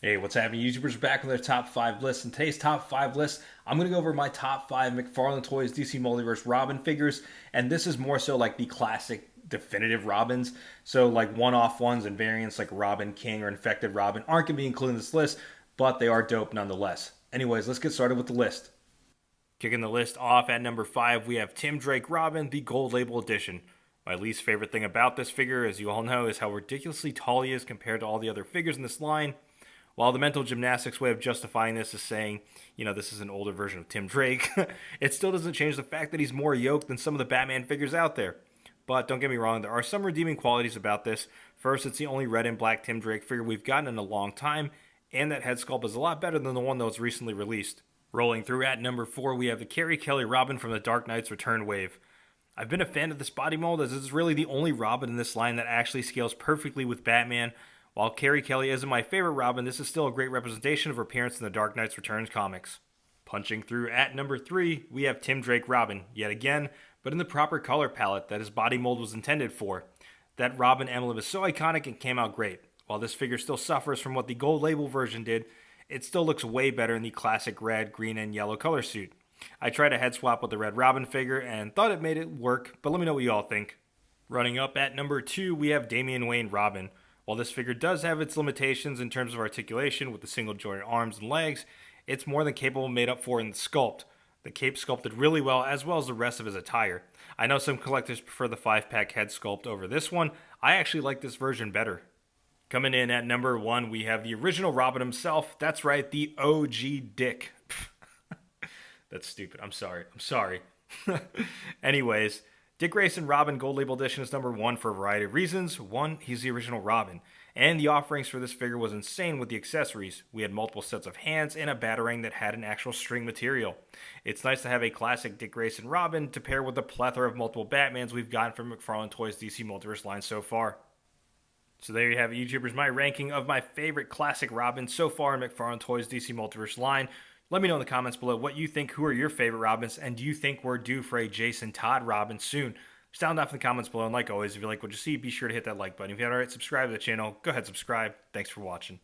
Hey, what's happening? YouTubers are back with their top 5 lists. In today's top 5 list, I'm going to go over my top 5 McFarlane Toys DC Multiverse Robin figures. And this is more so like the classic definitive Robins. So, like one off ones and variants like Robin King or Infected Robin aren't going to be included in this list, but they are dope nonetheless. Anyways, let's get started with the list. Kicking the list off at number 5, we have Tim Drake Robin, the Gold Label Edition. My least favorite thing about this figure, as you all know, is how ridiculously tall he is compared to all the other figures in this line. While the mental gymnastics way of justifying this is saying, this is an older version of Tim Drake, it still doesn't change the fact that he's more yoked than some of the Batman figures out there. But don't get me wrong, there are some redeeming qualities about this. First, it's the only red and black Tim Drake figure we've gotten in a long time, and that head sculpt is a lot better than the one that was recently released. Rolling through at number 4, we have the Carrie Kelly Robin from the Dark Knight's Return wave. I've been a fan of this body mold as it's really the only Robin in this line that actually scales perfectly with Batman. While Carrie Kelly isn't my favorite Robin, this is still a great representation of her appearance in the Dark Knight's Returns comics. Punching through at number 3, we have Tim Drake Robin, yet again, but in the proper color palette that his body mold was intended for. That Robin emblem is so iconic and came out great. While this figure still suffers from what the gold label version did, it still looks way better in the classic red, green, and yellow color suit. I tried a head swap with the red Robin figure and thought it made it work, but let me know what you all think. Running up at number 2, we have Damian Wayne Robin. While this figure does have its limitations in terms of articulation with the single jointed arms and legs, it's more than capable made up for in the sculpt. The cape sculpted really well as the rest of his attire. I know some collectors prefer the 5-pack head sculpt over this one. I actually like this version better. Coming in at number 1, we have the original Robin himself. That's right, the OG Dick. That's stupid. I'm sorry. Anyways, Dick Grayson Robin Gold Label Edition is number 1 for a variety of reasons. One, he's the original Robin, and the offerings for this figure was insane with the accessories. We had multiple sets of hands and a batarang that had an actual string material. It's nice to have a classic Dick Grayson Robin to pair with the plethora of multiple Batmans we've gotten from McFarlane Toys DC Multiverse line so far. So there you have it, YouTubers, my ranking of my favorite classic Robins so far in McFarlane Toys DC Multiverse line. Let me know in the comments below what you think, who are your favorite Robins, and do you think we're due for a Jason Todd Robin soon? Sound off in the comments below, and like always, if you like what you see, be sure to hit that like button. If you haven't already subscribed to the channel, go ahead and subscribe. Thanks for watching.